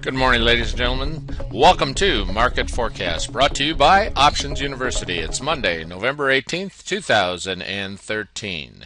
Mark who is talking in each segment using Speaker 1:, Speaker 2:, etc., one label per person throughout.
Speaker 1: Good morning, ladies and gentlemen. Welcome to Market Forecast, brought to you by Options University. It's Monday, November 18th, 2013.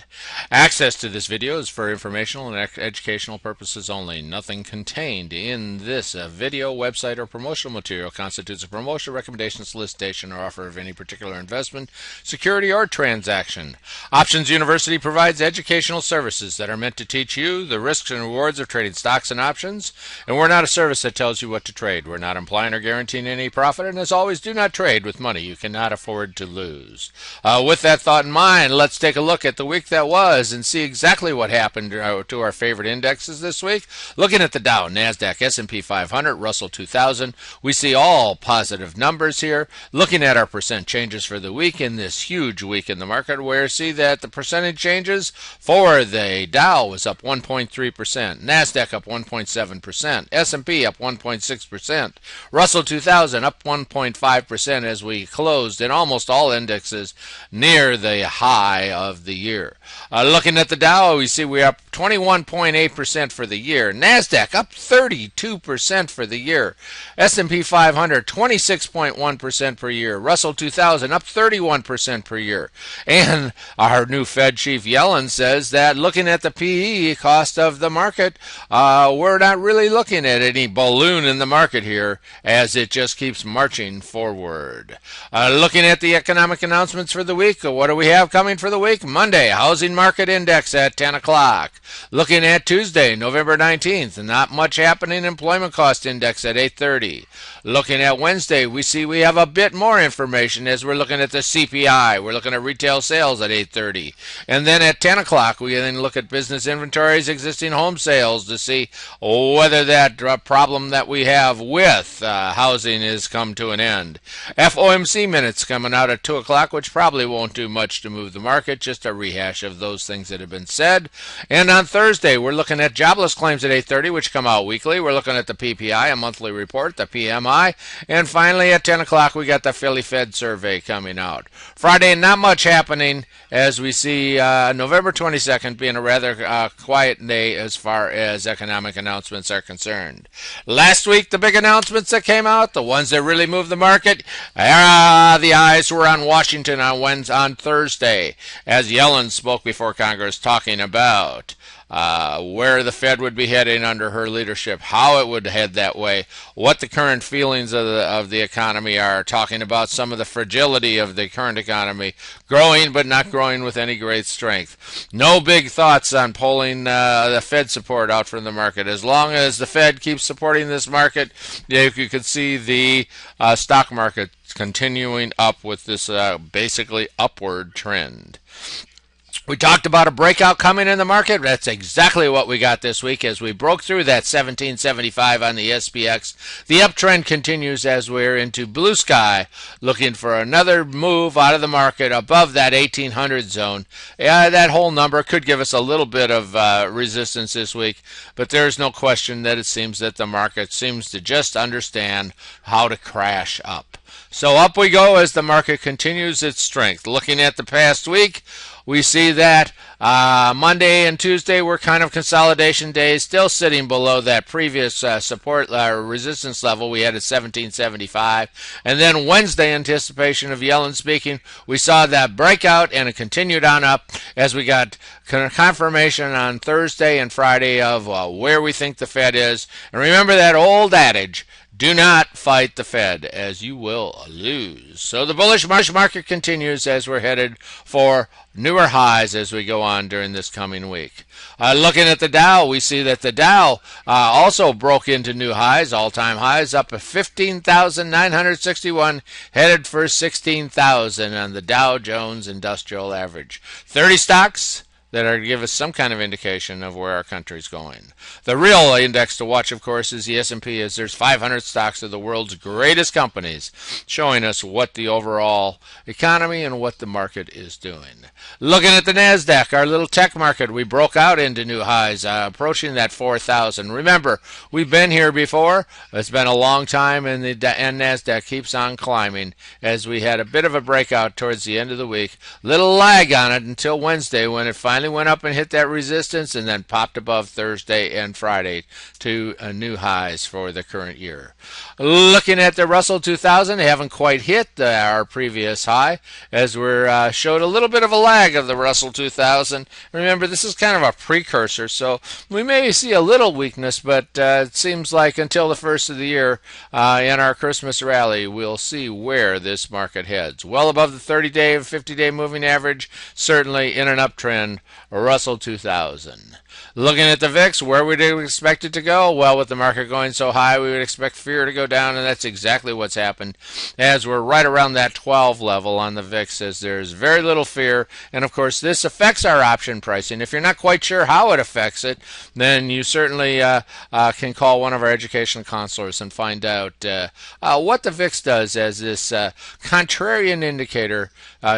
Speaker 1: Access to this video is for informational and educational purposes only. Nothing contained in this video, website, or promotional material constitutes a promotion, recommendation, solicitation, or offer of any particular investment, security, or transaction. Options University provides educational services that are meant to teach you the risks and rewards of trading stocks and options, and we're not a service that tells you what to trade. We're not implying or guaranteeing any profit, and as always, do not trade with money you cannot afford to lose. With that thought in mind, let's take a look at the week that was and see exactly what happened to our favorite indexes this week. Looking at the Dow, NASDAQ, S&P 500, Russell 2000, we see all positive numbers here. Looking at our percent changes for the week in this huge week in the market, where see that the percentage changes for the Dow was up 1.3%, NASDAQ up 1.7%, S&P up 1.6%, Russell 2000 up 1.5% as we closed in almost all indexes near the high of the year. Looking at the Dow, we see we're up 21.8% for the year, NASDAQ up 32% for the year, S&P 500 26.1% per year, Russell 2000 up 31% per year. And our new Fed Chief Yellen says that looking at the PE cost of the market, we're not really looking at any balloon in the market here as it just keeps marching forward. Looking at the economic announcements for the week, what do we have coming for the week? Monday, housing market index at 10 o'clock. Looking at Tuesday, November 19th, not much happening, employment cost index at 8:30. Looking at Wednesday, we see we have a bit more information as we're looking at the CPI. We're looking at retail sales at 8:30. And then at 10 o'clock, we then look at business inventories, existing home sales to see whether that problem that we have with housing has come to an end. FOMC minutes coming out at 2 o'clock, which probably won't do much to move the market, just a rehash of those things that have been said. And on Thursday, we're looking at jobless claims at 8:30, which come out weekly. We're looking at the PPI, a monthly report, the PMI. And finally, at 10 o'clock, we got the Philly Fed survey coming out. Friday, not much happening as we see November 22nd being a rather quiet day as far as economic announcements are concerned. Last week, the big announcements that came out, the ones that really moved the market, the eyes were on Washington on Thursday as Yellen spoke before Congress talking about where the Fed would be heading under her leadership, how it would head that way, what the current feelings of the economy are, talking about some of the fragility of the current economy, growing but not growing with any great strength. No big thoughts on pulling the Fed support out from the market. As long as the Fed keeps supporting this market, you could see the stock market continuing up with this basically upward trend. We talked about a breakout coming in the market. That's exactly what we got this week as we broke through that 1775 on the SPX. The uptrend continues as we're into blue sky, looking for another move out of the market above that 1800 zone. That whole number could give us a little bit of resistance this week, but there's no question that it seems that the market seems to just understand how to crash up. So up we go as the market continues its strength. Looking at the past week, we see that Monday and Tuesday were kind of consolidation days, still sitting below that previous support resistance level we had at 1775. And then Wednesday, anticipation of Yellen speaking, we saw that breakout and it continued on up as we got confirmation on Thursday and Friday of where we think the Fed is. And remember that old adage, do not fight the Fed, as you will lose. So the bullish market continues as we're headed for newer highs as we go on during this coming week. Looking at the Dow, we see that the Dow also broke into new highs, all-time highs, up at 15,961, headed for 16,000 on the Dow Jones Industrial Average. 30 stocks that are to give us some kind of indication of where our country's going. The real index to watch, of course, is the S&P, as there's 500 stocks of the world's greatest companies showing us what the overall economy and what the market is doing. Looking at the NASDAQ, our little tech market, we broke out into new highs, approaching that 4,000. Remember, we've been here before. It's been a long time, and NASDAQ keeps on climbing as we had a bit of a breakout towards the end of the week. Little lag on it until Wednesday when it finally finally went up and hit that resistance and then popped above Thursday and Friday to new highs for the current year. Looking at the Russell 2000, they haven't quite hit our previous high, as we're showed a little bit of a lag of the Russell 2000. Remember, this is kind of a precursor, so we may see a little weakness, but it seems like until the first of the year in our Christmas rally, we'll see where this market heads. Well above the 30-day and 50-day moving average, certainly in an uptrend, Russell 2000. Looking at the VIX, where would we expect it to go? Well, with the market going so high, we would expect fear to go down, and that's exactly what's happened, as we're right around that 12 level on the VIX, as there's very little fear. And of course, this affects our option pricing. If you're not quite sure how it affects it, then you certainly can call one of our education counselors and find out what the VIX does, as this contrarian indicator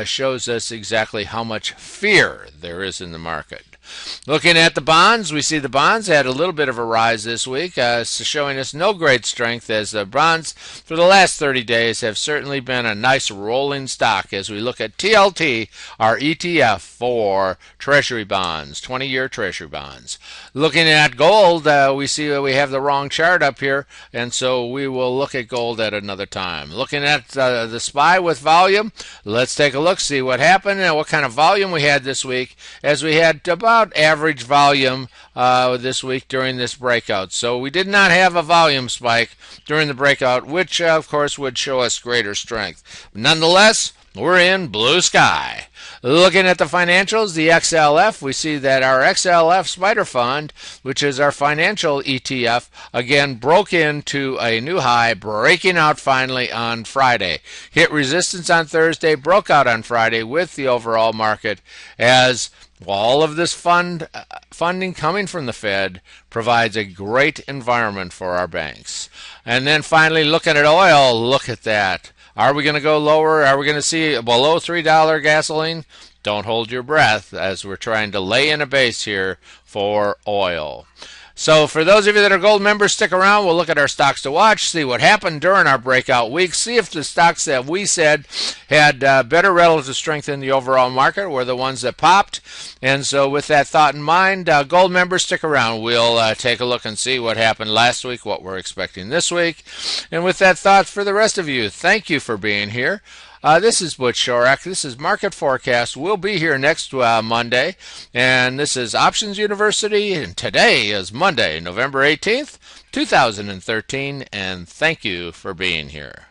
Speaker 1: shows us exactly how much fear there is in the market. Looking at the bonds, we see the bonds had a little bit of a rise this week, showing us no great strength, as the bonds for the last 30 days have certainly been a nice rolling stock. As we look at TLT, our ETF for Treasury bonds, 20-year Treasury bonds. Looking at gold, we see that we have the wrong chart up here, and so we will look at gold at another time. Looking at the SPY with volume, let's take a look, see what happened and what kind of volume we had this week, as we had about average volume this week during this breakout. So we did not have a volume spike during the breakout, which of course would show us greater strength. Nonetheless, we're in blue sky. Looking at the financials, the XLF, we see that our XLF Spider Fund, which is our financial ETF, again broke into a new high, breaking out finally on Friday. Hit resistance on Thursday, broke out on Friday with the overall market, as all of this funding coming from the Fed provides a great environment for our banks. And then finally, looking at oil, look at that. Are we going to go lower? Are we going to see below $3 gasoline? Don't hold your breath, as we're trying to lay in a base here for oil. So for those of you that are gold members, stick around. We'll look at our stocks to watch, see what happened during our breakout week, see if the stocks that we said had better relative strength in the overall market were the ones that popped. And so with that thought in mind, gold members, stick around. We'll take a look and see what happened last week, what we're expecting this week. And with that thought, for the rest of you, thank you for being here. This is Butch Shorak. This is Market Forecast. We'll be here next Monday. And this is Options University. And today is Monday, November 18th, 2013. And thank you for being here.